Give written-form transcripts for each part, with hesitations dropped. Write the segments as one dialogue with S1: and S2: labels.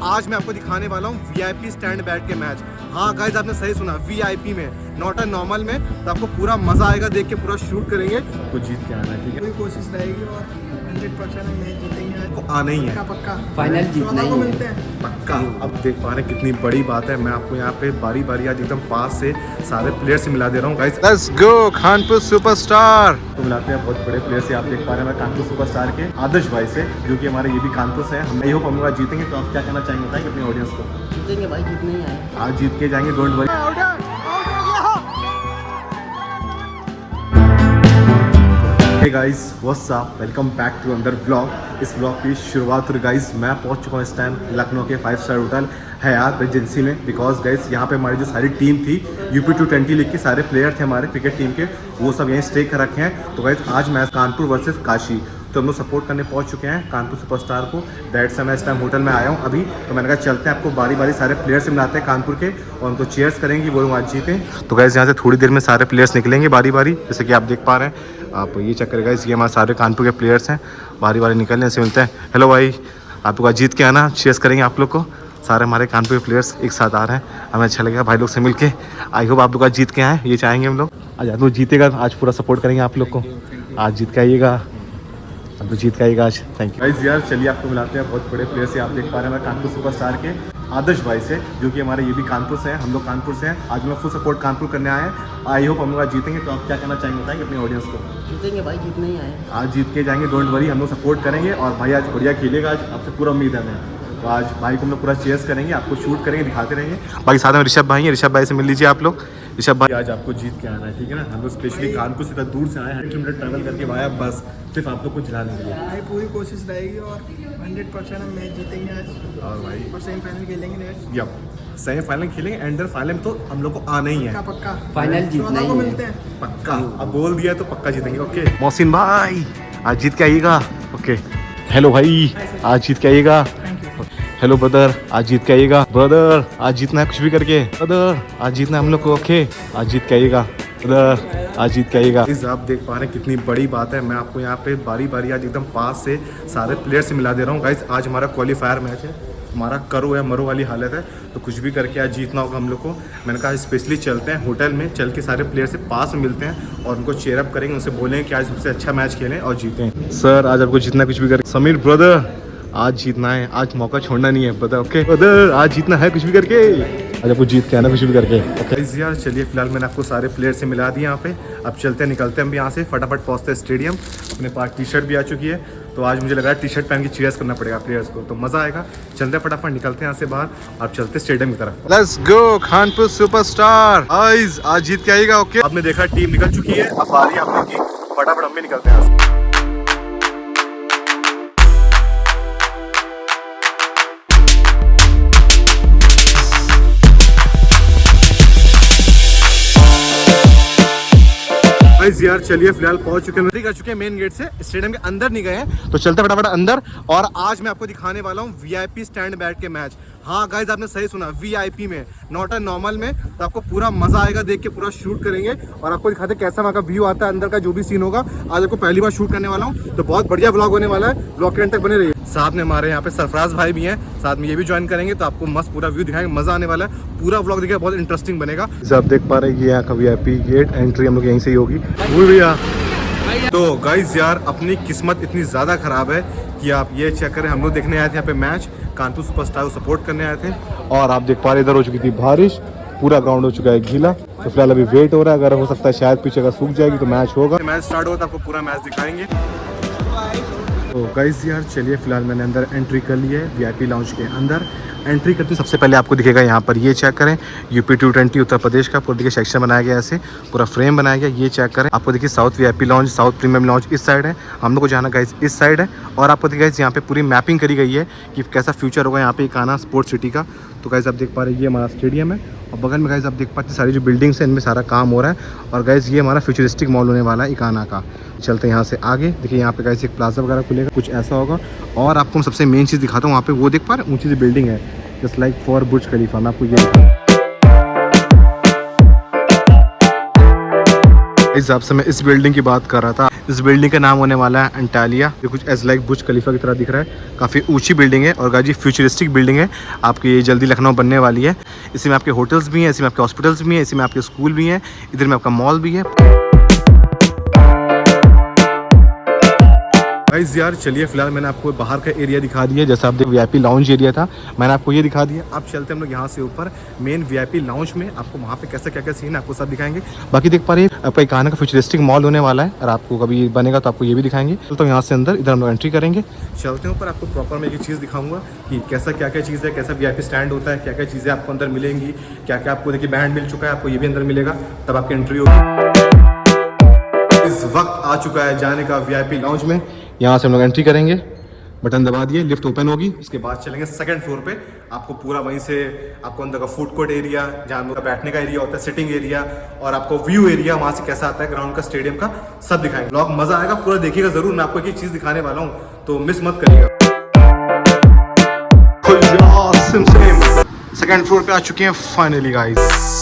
S1: आज मैं आपको दिखाने वाला हूँ वीआईपी स्टैंड बैठ के मैच। हाँ गाइस, आपने सही सुना, वीआईपी में, नॉट अ नॉर्मल में। तो आपको पूरा मजा आएगा, देख के पूरा शूट करेंगे। तो जीत के आना है, ठीक है?
S2: पूरी कोशिश रहेगी और 100% हम मैच जीतेंगे।
S1: तो आना ही है,
S2: पक्का
S3: फाइनल जीतना ही
S2: मिलते हैं
S1: पक्का। अब देख पा रहे हैं कितनी बड़ी बात है। मैं आपको यहाँ पे बारी बारी आज एकदम पास से सारे प्लेयर से मिला दे रहा हूँ guys. Let's go Kanpur superstar. तो मिलाते हैं बहुत बड़े प्लेयर से। आप देख पा रहे हैं मैं कानपुर सुपरस्टार के आदर्श भाई से, जो कि हमारे ये भी कानपुर से हैं। हम आई होप हम लोग जीतेंगे। तो आप क्या कहना चाहेंगे बताएंगे अपनी ऑडियंस को?
S3: जीतेंगे भाई, जीतने ही आए।
S1: आज जीत के जाएंगे, don't worry. Hey guys, what's up, welcome back to another vlog. इस व्लॉग की शुरुआत और गाइस मैं पहुंच चुका हूँ इस टाइम लखनऊ के 5 स्टार होटल हयात रेजेंसी में। बिकॉज गाइस यहाँ पे हमारी जो सारी टीम थी यूपी 220 लीग के सारे प्लेयर थे हमारे क्रिकेट टीम के, वो सब यहीं स्टे कर रखे हैं। तो गाइस आज मैच कानपुर वर्सेस काशी, तो हम लोग सपोर्ट करने पहुंच चुके हैं कानपुर सुपरस्टार को। दैट से मैं इस टाइम होटल में आया हूं अभी। तो मैंने कहा चलते हैं, आपको बारी बारी सारे प्लेयर से मिलाते हैं कानपुर के और उनको चीयर्स करेंगे, वो लोग आज जीते। तो गाइस यहाँ से थोड़ी देर में सारे प्लेयर्स निकलेंगे बारी बारी, जैसे कि आप देख पा रहे हैं। आप ये चेक करें गाइस, ये हमारे सारे कानपुर के प्लेयर्स हैं, बारी बारी निकलने से मिलते हैं। हेलो भाई, आप लोग आज जीत के आना, चीयर्स करेंगे आप लोग को। सारे हमारे कानपुर के प्लेयर्स एक साथ आ रहे हैं, हमें अच्छा लगेगा भाई लोग से मिलके। आई होप आप लोग आज जीत के आए, ये चाहेंगे हम लोग। आज आप लोग जीतेगा, आज पूरा सपोर्ट करेंगे आप लोग को। आज जीत के आइएगा, अब तो जीत के आइएगा आज। Thank you guys. यार चलिए आपको मिलाते हैं बहुत बड़े प्लेयर से। आप देख पा रहे हैं मैं कानपुर सुपरस्टार के आदर्श भाई से, जो कि हमारे ये भी कानपुर से हैं, हम लोग कानपुर से हैं। आज हम लोग फुल सपोर्ट कानपुर करने आए हैं। आई होप हम लोग आज जीतेंगे। तो आप क्या कहना चाहेंगे बताएंगे अपनी ऑडियंस को?
S3: जीतेंगे भाई, जीतने ही आए।
S1: आज जीत के जाएंगे, डोंट वरी, हम लोग सपोर्ट करेंगे। और भाई आज बढ़िया खेलेगा, आज आपसे पूरा उम्मीद है हमें। तो आज भाई को हम लोग पूरा चेयर्स करेंगे, आपको शूट करेंगे, दिखाते रहेंगे। बाकी साथ में ऋषभ भाई हैं, ऋषभ भाई से मिल लीजिए आप लोग। ऋषभ भाई आज आपको जीत के आना है, ठीक है ना? हम लोग स्पेशली कानपुर से इतना दूर से आए हैं, 100 किलोमीटर ट्रैवल करके आया बस सिर्फ आप लोग को जिलाने के लिए।
S2: भाई पूरी कोशिश रहेगी और 100% हम मैच जीतेंगे आज।
S1: और भाई
S2: और सेमीफाइनल खेलेंगे नेक्स्ट।
S1: यप, सेमीफाइनल खेलेंगे, एंडर फाइनल में तो हम लोग को आना ही है,
S2: पक्का
S3: फाइनल जीतना ही
S2: मिलते
S3: है।
S2: हैं
S1: पक्का। अब बोल दिया तो पक्का जीतेंगे। ओके मोहसिन भाई, आज जीत के आइएगा। ओके हेलो भाई, आज जीत के आइएगा। हेलो ब्रदर, आज जीत के आइएगा। ब्रदर आज जीतना है, कुछ भी करके। ब्रदर आज जीतना है हम लोग को। ओके आज जीत के आइएगा ब्रदर, आज जीत के आइएगा। आप देख पा रहे हैं कितनी बड़ी बात है। मैं आपको यहाँ पे बारी बारी आज एकदम पास से सारे प्लेयर से मिला दे रहा हूँ गाइस। आज हमारा क्वालिफायर मैच है, हमारा करो या मरो वाली हालत है। तो कुछ भी करके आज जीतना होगा हम लोग को। मैंने कहा स्पेशली चलते हैं होटल में, चल के सारे प्लेयर से पास में मिलते हैं और उनको चेयर अप करेंगे, उनसे बोलेंगे कि आज सबसे अच्छा मैच खेलें और जीतें। सर आज आपको जीतना, कुछ भी करें। समीर ब्रदर आज जीतना है, आज मौका छोड़ना नहीं है ब्रदर। ओके ब्रदर आज जीतना है, कुछ भी करके। आज आपको जीत के आना, कुछ भी करके। ओके यार चलिए, फिलहाल मैंने आपको सारे प्लेयर से मिला दिए यहाँ पे। अब चलते हैं, निकलते हैं हम भी यहाँ से, फटाफट पहुँचते हैं स्टेडियम। अपने पास टी शर्ट भी आ चुकी है, तो आज मुझे लग रहा है टी शर्ट पहन के चीयर्स करना पड़ेगा प्लेयर्स को, तो मज़ा आएगा। चलते हैं फटाफट, निकलते हैं यहाँ से बाहर। अब चलते स्टेडियम की तरफ। Let's go Kanpur superstar. आज जीत के आएगा। ओके आपने देखा टीम निकल चुकी है, अब आ रही है आपने की, फटाफट हम भी निकलते हैं यहाँ से। यार चलिए फिलहाल पहुंच चुके हैं, कर चुके हैं मेन गेट से, स्टेडियम के अंदर नहीं गए हैं, तो चलते फटाफट अंदर। और आज मैं आपको दिखाने वाला हूं वीआईपी स्टैंड बैठ के मैच। हाँ गाइस, आपने सही सुना, वीआईपी में, नॉट अ नॉर्मल में। तो आपको पूरा मजा आएगा, देख के पूरा शूट करेंगे और आपको दिखाते कैसा वहाँ का व्यू आता है, अंदर का जो भी सीन होगा। आज आपको पहली बार शूट करने वाला हूँ, तो बहुत बढ़िया व्लॉग होने वाला है। व्लॉग के एंड तक बने रहिए। साथ में हमारे यहाँ पे सरफराज भाई भी हैं, साथ में ये भी ज्वाइन करेंगे, तो आपको मस्त पूरा व्यू दिखाएंगे, मजा आने वाला है। पूरा व्लॉग देखिए, बहुत इंटरेस्टिंग बनेगा। आप देख पा रहे हैं ये यहाँ का वीआईपी गेट, एंट्री हम लोग यहीं से ही होगी। भैया तो गाइस यार अपनी किस्मत इतनी ज़्यादा ख़राब है कि आप ये चेक करें, हम लोग देखने आए थे यहाँ पे मैच, कानपुर सुपरस्टार को सपोर्ट करने आए थे। और आप देख पा रहे इधर हो चुकी थी बारिश, पूरा ग्राउंड हो चुका है गीला। तो फिलहाल अभी वेट हो रहा है, अगर हो सकता है शायद पीछे अगर सूख जाएगी तो मैच होगा। मैच स्टार्ट होगा तो आपको पूरा मैच दिखाएंगे। तो गाइस यार चलिए, फिलहाल मैंने अंदर एंट्री कर ली है वीआईपी लाउंज के अंदर। एंट्री करते सबसे पहले आपको दिखेगा यहाँ पर, ये चेक करें, यूपी 220 उत्तर प्रदेश का पूरा देखिए सेक्शन बनाया गया, ऐसे पूरा फ्रेम बनाया गया। ये चेक करें, आपको देखिए south VIP launch, south premium launch इस साइड है, हम लोग को जाना गाइस इस साइड है। और आपको देखिए यहाँ पे पूरी मैपिंग करी गई है कि कैसा फ्यूचर होगा यहाँ पे इकाना स्पोर्ट्स सिटी का। तो गाइस आप देख पा रहे हैं ये हमारा स्टेडियम है, और बगल में गाइस आप देख पाते सारी जो बिल्डिंग्स हैं इनमें सारा काम हो रहा है। और गाइस ये हमारा फ्यूचरिस्टिक मॉल होने वाला है इकाना का। चलते हैं यहाँ से आगे, देखिए यहाँ पे गाइस एक प्लाजा वगैरह खुलेगा, कुछ ऐसा होगा। और आपको सबसे मेन चीज़ दिखाता हूँ, वहाँ पे वो देख पा रहे हैं ऊँची सी बिल्डिंग है, जस्ट लाइक फॉर बुर्ज खलीफा। मैं आपको ये इस हिसाब से मैं इस बिल्डिंग की बात कर रहा था। इस बिल्डिंग का नाम होने वाला है एंटालिया। ये कुछ एज लाइक बुर्ज खलीफा की तरह दिख रहा है। काफ़ी ऊंची बिल्डिंग है और गाजी फ्यूचरिस्टिक बिल्डिंग है। आपकी ये जल्दी लखनऊ बनने वाली है। इसी में आपके होटल्स भी हैं, इसी में आपके हॉस्पिटल्स भी हैं, इसी में आपके स्कूल भी हैं, इधर में आपका मॉल भी है। गाइस यार चलिए फिलहाल मैंने आपको बाहर का एरिया दिखा दिया। जैसा आप देख वीआईपी लाउंज एरिया था, मैंने आपको ये दिखा दिया। अब चलते हम लोग यहाँ से ऊपर मेन वीआईपी लाउंज में। आपको वहाँ पे कैसा क्या क्या सीन है आपको सब दिखाएंगे। बाकी देख पा रहे हैं आपका इकाना का फ्यूचरिस्टिक मॉल होने वाला है और आपको कभी बनेगा तो आपको ये भी दिखाएंगे। तो यहाँ से अंदर इधर हम लोग एंट्री करेंगे। चलते हैं ऊपर, आपको प्रॉपर मैं एक चीज़ दिखाऊंगा कि कैसा क्या क्या चीज़ है, कैसा वीआईपी स्टैंड होता है, क्या क्या चीज़ें आपको अंदर मिलेंगी, क्या क्या आपको देखिए बैंड मिल चुका है, आपको ये भी अंदर मिलेगा, तब आपकी एंट्री होगी। इस वक्त आ चुका है जाने का वीआईपी लाउंज में। यहाँ से हम लोग एंट्री करेंगे, बटन दबा दिए, लिफ्ट ओपन होगी। उसके बाद चलेंगे सेकंड फ्लोर पे। आपको पूरा वहीं से आपको अंदर का फूड कोर्ट एरिया, जहाँ हम लोग का बैठने का एरिया होता है, सिटिंग एरिया, और आपको व्यू एरिया वहाँ से कैसा आता है ग्राउंड का, स्टेडियम का, सब दिखाएंगे। ब्लॉग मजा आएगा, पूरा देखिएगा जरूर। मैं आपको एक चीज़ दिखाने वाला हूँ तो मिस मत करिएगा। सेकंड फ्लोर पे आ चुके हैं फाइनली गाइस।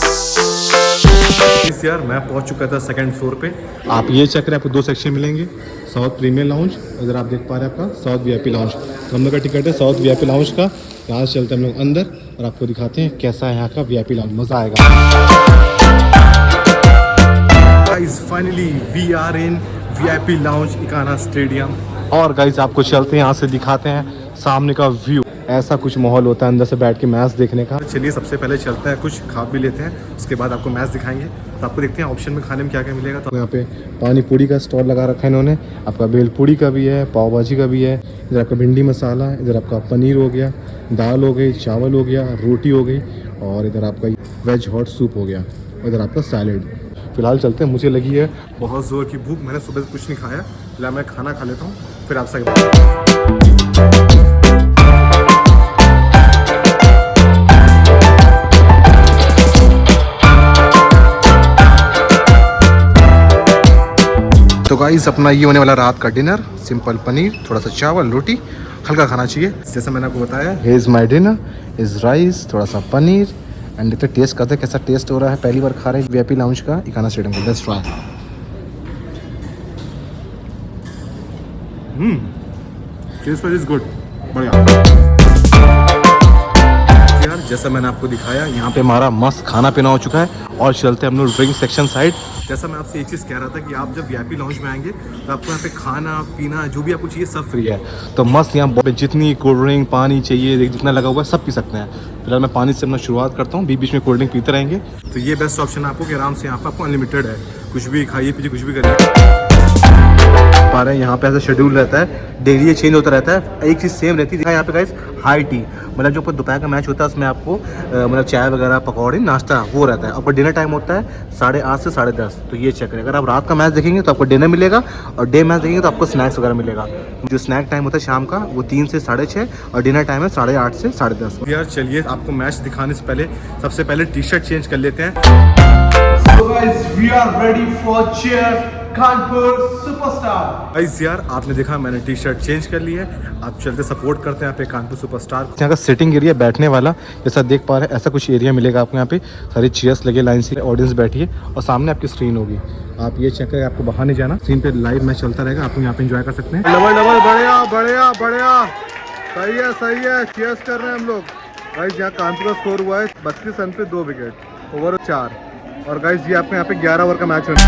S1: यार मैं पहुंच चुका था सेकंड फ्लोर पे। आप ये चेक करें, आपको दो सेक्शन मिलेंगे, साउथ प्रीमियर लाउंज, इधर आप देख पा रहे हैं आपका साउथ वीआईपी लाउंज। तो हम लोग का टिकट है साउथ वीआईपी लाउंज का। यहाँ से चलते हैं हम लोग अंदर और आपको दिखाते हैं कैसा है यहाँ का वीआईपी लाउंज। मजा आएगा। Guys finally we are in VIP lounge Ekana stadium. और गाइस आपको चलते हैं यहाँ से दिखाते हैं सामने का व्यू। ऐसा कुछ माहौल होता है अंदर से बैठ के मैच देखने का। चलिए सबसे पहले चलते हैं, कुछ खा भी लेते हैं, उसके बाद आपको मैच दिखाएंगे। तो आपको देखते हैं ऑप्शन में खाने में क्या क्या मिलेगा। तो यहाँ पे पानी पूरी का स्टॉल लगा रखा है इन्होंने। आपका भेल पूरी का भी है, पाव भाजी का भी है, इधर आपका भिंडी मसाला है, इधर आपका पनीर हो गया, दाल हो गई, चावल हो गया, रोटी हो गई, और इधर आपका वेज हॉट सूप हो गया, इधर आपका सैलेड। फिलहाल चलते हैं, मुझे लगी है बहुत ज़ोर की भूख। मैंने सुबह से कुछ नहीं खाया, फिलहाल मैं खाना खा लेता हूँ, फिर आपसे तो गाइस अपना ये होने वाला रात का डिनर। सिंपल पनीर, थोड़ा सा चावल, रोटी, हल्का खाना चाहिए। जैसा मैंने आपको बताया, here is my dinner, is rice, थोड़ा सा पनीर, एंड देखते टेस्ट करते कैसा टेस्ट हो रहा है। पहली बार खा रहे हैं वीआईपी लाउंज का इकाना स्टेडियम का। Let's try. Taste is good, बढ़िया। यार जैसा मैंने आपको दिखाया, यहाँ पे हमारा मस्त खाना पीना हो चुका है और चलते हैं हम लोग ड्रिंक सेक्शन साइड। जैसा मैं आपसे एक चीज़ कह रहा था कि आप जब वीआईपी लाउंज में आएंगे तो आपको यहाँ पे खाना पीना जो भी आपको चाहिए सब फ्री है। तो मस्त यहाँ जितनी कोल्ड ड्रिंक, पानी चाहिए, जितना लगा हुआ है सब पी सकते हैं। फिलहाल मैं पानी से अपना शुरुआत करता हूँ, बीच में कोल्ड ड्रिंक पीते रहेंगे। तो ये बेस्ट ऑप्शन है आपको कि आराम से यहाँ पर आपको अनलिमिटेड है, कुछ भी खाइए पीजिए, कुछ भी करिए। पा रहे हैं यहाँ पे ऐसा शेड्यूल रहता है, डेली ये चेंज होता रहता है। एक चीज़ सेम रहती है यहाँ पे गाइस, हाई टी, मतलब जो दोपहर का मैच होता है उसमें आपको मतलब चाय वगैरह, पकौड़े, नाश्ता वो रहता है। आपका डिनर टाइम होता है 8:30 से 10:30। तो ये चेक करें, अगर आप रात का मैच देखेंगे तो आपको डिनर मिलेगा, और डे मैच देखेंगे तो आपको स्नैक्स वगैरह मिलेगा। जो स्नैक टाइम होता है शाम का वो 3 से 6:30, और डिनर टाइम है 8:30 से 10:30। यार चलिए आपको मैच दिखाने से पहले सबसे पहले टी शर्ट चेंज कर लेते हैं। So guys, we are ready for cheers Kanpur superstar. Guys यार आपने देखा मैंने टी शर्ट चेंज कर ली है। आप चलते सपोर्ट करते हैं यहाँ पे कानपुर सुपरस्टार। यहाँ का सिटिंग एरिया, बैठने वाला, जैसा देख पा रहे हैं ऐसा कुछ एरिया मिलेगा आपको। यहाँ पे सारी चेयर्स लगे लाइन से, ऑडियंस बैठी है और सामने आपकी स्क्रीन होगी। आप ये चेक करें, आपको बाहर नहीं जाना, स्क्रीन पे लाइव मैच चलता रहेगा, आप यहाँ पे एंजॉय कर सकते हैं। डबल डबल, बढ़िया बढ़िया बढ़िया, सही है सही है, चीयर्स कर रहे हैं हम लोग। गाइस यहाँ कानपुर का स्कोर हुआ है 32 रन पे 2 विकेट, ओवर 4। और गाइस ये आपको यहाँ पे 11 ओवर का मैच होना है।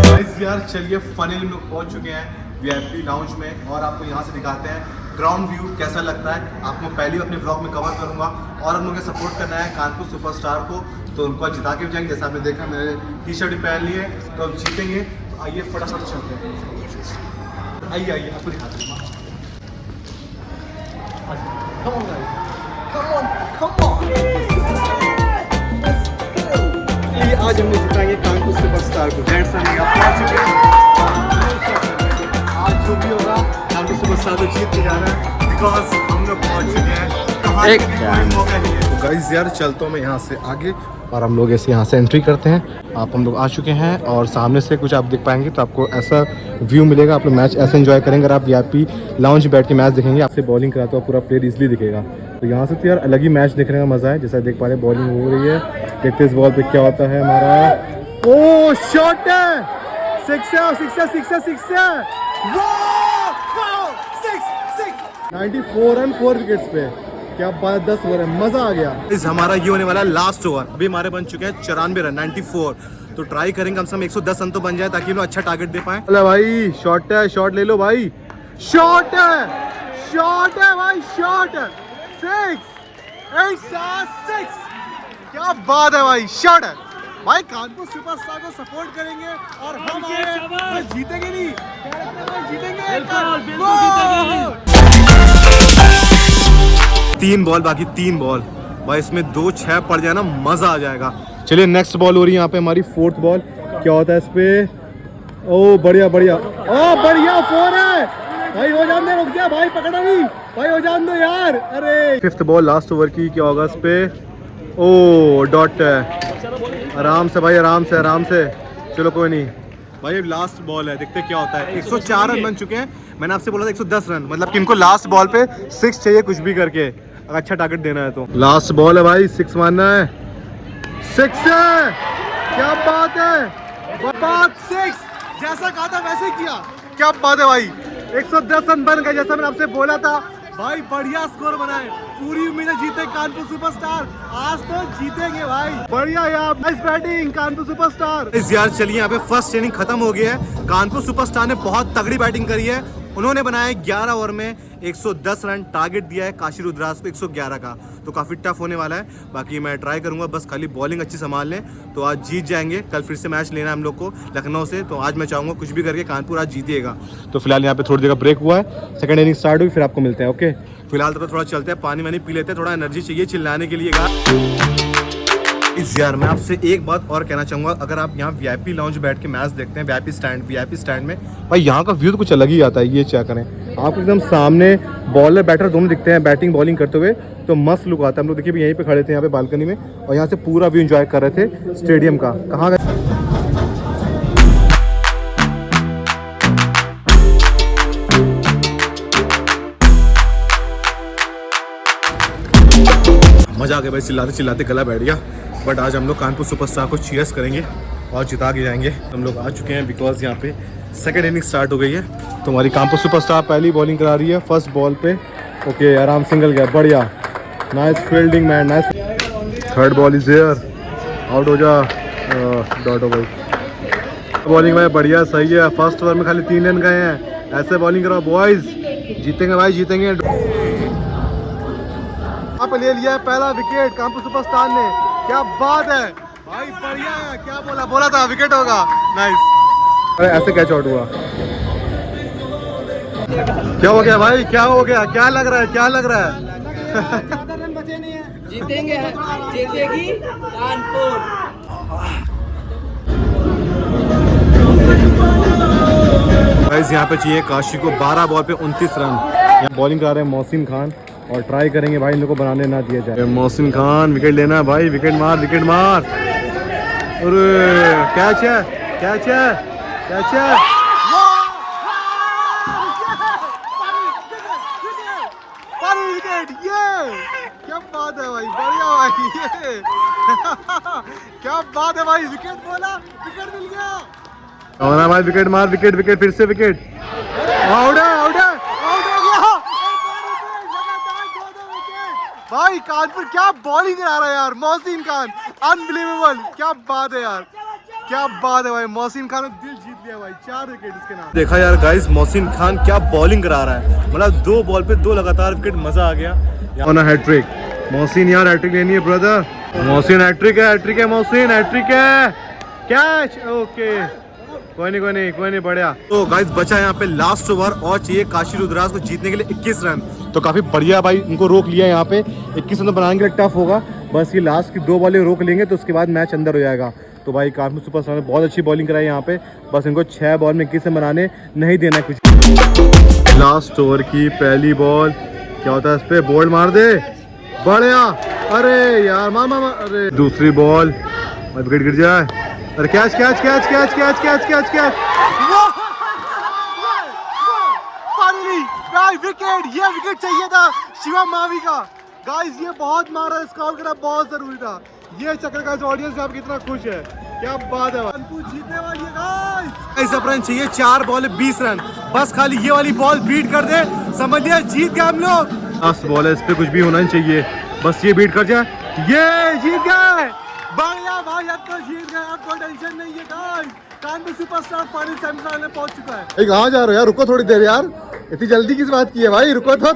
S1: गाइस यार चलिए फाइनली हम लोग पहुंच चुके हैं वीआईपी लाउंज में, और आपको यहाँ से दिखाते हैं ग्राउंड व्यू कैसा लगता है। आपको पहले अपने ब्लॉग में कवर करूंगा, और हम लोग सपोर्ट करना है कानपुर सुपरस्टार को, तो उनको जिता के भी जाएंगे। जैसा आपने देखा मैंने टी शर्ट भी पहन ली है, तो अब जीतेंगे। आइए फटाफट चलते हैं, आइए आइए आपको दिखाते हैं। Come on guys, come on, come on। ये आज हमने जिताएंगे कानपुर सुपरस्टार को। डेढ़ साल पहुंच चुके हैं। आज जो भी होगा कानपुर सुपरस्टार को जीत के जाना है, बिकॉज हम लोग पहुंच चुके हैं। एक मौका नहीं है। तो गाइस यार चलता हूँ मैं यहाँ से आगे, और हम लोग ऐसे यहाँ से एंट्री करते हैं। आप हम लोग आ चुके हैं, और सामने से कुछ आप देख पाएंगे तो आपको ऐसा व्यू मिलेगा। आप लोग मैच ऐसे एंजॉय करेंगे। अगर आप वीआईपी लाउंज बैठ के मैच देखेंगे, आपसे बॉलिंग करा तो पूरा प्लेयर इजीली दिखेगा। तो यहाँ से तो यार अलग ही मैच देखने का मजा है। जैसा देख पा रहे बॉलिंग हो रही है, देखते इस बॉल पे क्या होता है हमारा। ओ शॉट है, सिक्स है, सिक्स है, सिक्स है, सिक्स है, 94 रन 4 विकेट्स पे, क्या बात, 10 ओवर है, मजा आ गया। इस हमारा ये होने वाला है लास्ट ओवर। अभी हमारे बन चुके हैं 94 रन 94, तो ट्राई करेंगे कम से कम 110 रन तो बन जाए ताकि लोग अच्छा टारगेट दे पाए। अरे भाई शॉट है, शॉट ले लो भाई, शॉट है, शॉट है भाई, शॉट है, 6, क्या बात है भाई, शॉट है भाई। कानपुर सुपरस्टार को सपोर्ट करेंगे और हम आए जीतेंगे, नहीं जीतेंगे, तीन बॉल बाकी, 3 बॉल भाई, इसमें 2-6 पड़ जाए ना मजा आ जाएगा। चलिए नेक्स्ट बॉल हो रही है यहाँ पे हमारी 4th बॉल, क्या होता है इस पे। ओ बढ़िया बढ़िया, ओ बढ़िया 4 है भाई, हो जान दे, रुक जा भाई, पकड़ा नहीं भाई, हो जान दो यार। अरे 5th बॉल लास्ट ओवर की, क्या होगा इस पे। ओ डॉट है, आराम से भाई, आराम से, आराम से, चलो कोई नहीं भाई, अब लास्ट बॉल है, देखते क्या होता है। 104 रन बन चुके हैं, मैंने आपसे बोला था 110 रन, मतलब कि इनको लास्ट बॉल पे 6 चाहिए कुछ भी करके, अगर अच्छा टारगेट देना है तो। लास्ट बॉल है भाई, 6 मारना है, 6 है, क्या बात है, बात 6, जैसा कहा था वैसे ही किया, क्या बात है भाई, 110 रन बन गए जैसा मैंने आपसे बोला था भाई, बढ़िया स्कोर बनाए, पूरी उम्मीद है जीते कानपुर सुपरस्टार, आज तो जीतेंगे भाई, बढ़िया यार, नाइस बैटिंग कानपुर सुपरस्टार। इस यार चलिए यहाँ पे फर्स्ट इनिंग खत्म हो गया है, कानपुर सुपरस्टार ने बहुत तगड़ी बैटिंग करी है, उन्होंने बनाया 11 ओवर में 110 रन, टारगेट दिया है काशी रुद्रास को 111 का, तो काफी टफ होने वाला है। बाकी मैं ट्राई करूंगा बस खाली बॉलिंग अच्छी संभाल लें तो आज जीत जाएंगे। कल फिर से मैच लेना है हम लोग को लखनऊ से, तो आज मैं चाहूंगा कुछ भी करके कानपुर आज जीतेगा। तो फिलहाल यहाँ पे थोड़ी देर का ब्रेक हुआ है, सेकंड इनिंग स्टार्ट हुई, फिर आपको मिलते हैं। ओके फिलहाल तो थोड़ा चलते हैं, पानी वानी पी लेते हैं, थोड़ा एनर्जी चाहिए चिल्लाने के लिए। इस यार मैं आपसे एक बात और कहना चाहूँगा, अगर आप यहाँ वीआईपी लाउंज बैठ के मैच देखते हैं, वीआईपी स्टैंड में भाई, यहाँ का व्यू तो कुछ अलग ही आता है। ये क्या करें, आपको एकदम सामने बॉलर बैटर दोनों दिखते हैं बैटिंग बॉलिंग करते हुए, तो मस्त लुक आता है। हम लोग देखिए यहीं पे खड़े थे यहाँ पे बालकनी में, और यहाँ से पूरा व्यू एंजॉय कर रहे थे स्टेडियम का। कहाँ गए, मजा आ गया भाई, चिल्लाते चिल्लाते गला बैठ गया। बट आज हम लोग कानपुर सुपरस्टार को चीयर्स करेंगे और जिता के जाएंगे। हम लोग आ चुके हैं बिकॉज यहाँ पे सेकंड इनिंग स्टार्ट हो गई है, तो हमारी कानपुर सुपरस्टार पहली बॉलिंग करा रही है फर्स्ट बॉल पे। ओके आराम, सिंगल गया, बढ़िया, nice fielding man, nice. Third ball is here, out हो जा, डॉट हो गई। बॉलिंग भाई बढ़िया, सही है, फर्स्ट ओवर में खाली 3 रन गए हैं, ऐसे बॉलिंग कराओ बॉयज, जीतेंगे भाई जीतेंगे। आप ले लिया है पहला विकेट कानपुर सुपरस्टार ने, क्या बात है भाई, बढ़िया है, क्या बोला था विकेट होगा, नाइस। अरे ऐसे कैच आउट हुआ, क्या हो गया भाई, क्या हो गया, क्या लग रहा है, क्या लग रहा है।
S2: ज़्यादा रन बचे नहीं है,
S3: जीतेंगे, जीतेगी कानपुर।
S1: गाइस यहाँ पे चाहिए काशी को 12 बॉल पे 29 रन। यहाँ बॉलिंग करा रहे हैं मोहसिन खान, और ट्राई करेंगे भाई इन लोगों को बनाने ना दिया जाए। मोहसिन खान विकेट लेना है भाई, विकेट मार, विकेट मार, अरे कैच है, कैच है, कैच है, विकेट, ये क्या बात है भाई, बढ़िया भाई, ये क्या बात है भाई, विकेट बोला, विकेट मिल गया। और भाई विकेट मार, विकेट, विकेट, फिर से विकेट, आउट है, आउट है, आउट हो गया भाई। कानपुर क्या बॉलिंग करा रहा है यार, मोहसिन खान, अनबिलीवेबल, क्या बात है यार, क्या बात है भाई, मोहसिन खान ने दिल जीत लिया भाई, 4 विकेट इसके नाम। देखा यार गाइस, मोहसिन खान क्या बॉलिंग करा रहा है, मतलब 2 बॉल पे 2 लगातार विकेट, मजा आ गया। ऑन हैट्रिक, मोहसिन यार हैट्रिक लेनी है ब्रदर, मोहसिन हैट्रिक है, हैट्रिक है, मोहसिन हैट्रिक है, कैच, ओके, कोई नहीं, बढ़िया। तो गाइस बचा यहाँ पे लास्ट ओवर, और चाहिए काशी रुद्रास को जीतने के लिए 21 रन, तो काफी बढ़िया भाई, इनको रोक लिया यहाँ पे। 21 रन बनाने के लिए टफ होगा, बस ये लास्ट की 2 बॉलें रोक लेंगे तो उसके बाद मैच अंदर हो जाएगा। तो भाई कानपुर सुपरस्टार ने बहुत अच्छी बॉलिंग कराई यहाँ पे, बस इनको 6 बॉल में 21 रन बनाने नहीं देना कुछ। लास्ट ओवर की पहली बॉल, क्या होता है इस पे, बोल्ड मार दे, बढ़िया, अरे यार मामा, अरे दूसरी बॉल, विकेट गिर जाए, अरे catch, catch, catch, catch, catch, catch, catch, catch, finally भाई विकेट, ये विकेट चाहिए था शिवम मावी का, गाइस ये बहुत मारा, स्काउट करना बहुत जरूरी था। ये चक्कर गाइस, ऑडियंस आप कितना खुश है, क्या बात है। कानपुर जीतने वाली है गाइस। ऐसा रन चाहिए, 4 बॉल 20 रन, बस खाली ये वाली बॉल बीट कर दे, समझ लिया जीत गए हम लोग। लास्ट बॉल है, इस पे कुछ भी होना नहीं चाहिए, बस ये बीट कर जाए, ये जीत गए। बढ़िया भाई, अब तो जीत गए, अब कोई टेंशन नहीं है guys. Kanpur superstar final semifinal में पहुंच चुका है। कहाँ जा रहे हो यार, रुको थोड़ी देर यार, इतनी जल्दी किस बात की है भाई, रुको तो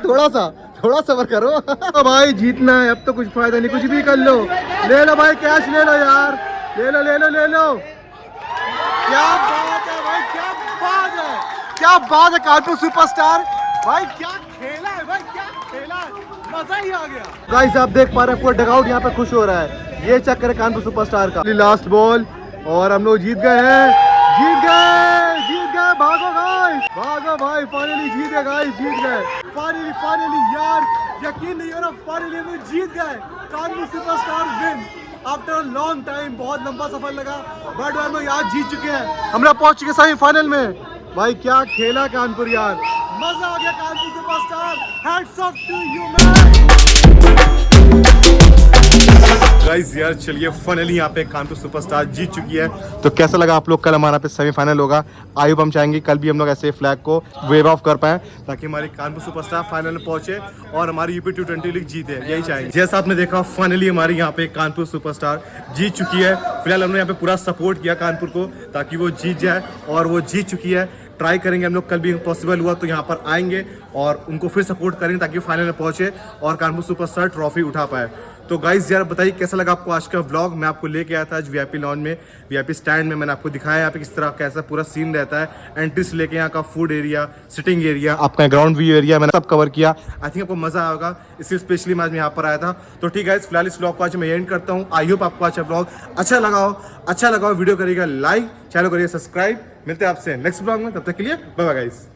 S1: थोड़ा सबर करो। तो भाई जीतना है, अब तो कुछ फायदा नहीं, कुछ भी कर लो, ले लो भाई कैश ले लो यार, ले लो। क्या बात है भाई, क्या बात है कानपुर सुपरस्टार भाई, क्या खेला है भाई, क्या खेला है, मजा ही आ गया। गाइस आप देख पा रहे हैं पूरा डगआउट यहाँ पे खुश हो रहा है, ये चक्कर है कानपुर सुपरस्टार का। लास्ट बॉल और हम लोग जीत गए हैं, जीत गए, भागो गाइस, भागो भाई, फाइनली जीत गए गाइस, जीत गए फाइनली यार, यकीन नहीं हो रहा, फाइनली हम लोग जीत गए। Kanpur superstar win after long time, बहुत लंबा सफर लगा, बट हम लोग आज जीत चुके हैं, हम लोग पहुंच चुके सेमीफाइनल में। भाई क्या खेला कानपुर यार, मजा आ गया Kanpur superstar, hats off to you man. Guys यार चलिए फाइनली यहाँ पे कानपुर सुपरस्टार जीत चुकी है। तो कैसा लगा आप लोग, कल हमारा पे सेमीफाइनल होगा, आई होप हम चाहेंगे कल भी हम लोग ऐसे फ्लैग को वेव ऑफ कर पाए, ताकि हमारी कानपुर सुपरस्टार फाइनल में पहुंचे और हमारी यूपी T20 लीग जीते, यही चाहेंगे। जैसा आपने देखा फाइनली हमारी यहाँ पे कानपुर सुपरस्टार जीत चुकी है। फिलहाल हमने यहाँ पे पूरा सपोर्ट किया कानपुर को, ताकि वो जीत जाए, और वो जीत चुकी है। ट्राई करेंगे हम लोग, कल भी पॉसिबल हुआ तो यहाँ पर आएंगे और उनको फिर सपोर्ट करेंगे, ताकि फाइनल में पहुंचे और कानपुर सुपरस्टार ट्रॉफी उठा पाए। तो गाइस यार बताइए कैसा लगा आपको आज का व्लॉग। मैं आपको लेके आया था आज वीआईपी लॉन्ज में, वीआईपी स्टैंड में। मैंने आपको दिखाया यहाँ पे किस तरह कैसा पूरा सीन रहता है, एंट्री से लेके यहाँ का फूड एरिया, सिटिंग एरिया, आपका ग्राउंड व्यू एरिया, मैंने सब कवर किया। आई थिंक आपको मजा आएगा, इसलिए स्पेशली मैं आज यहाँ पर आया था। तो ठीक है फिलहाल इस व्लॉग को आज मैं एंड करता हूँ। आई होप आपको आज व्लॉग अच्छा लगा हो, वीडियो करिएगा लाइक, चैनल करिएगा सब्सक्राइब। मिलते हैं आपसे नेक्स्ट व्लॉग में, तब तक के लिए बाय बाय गाइस।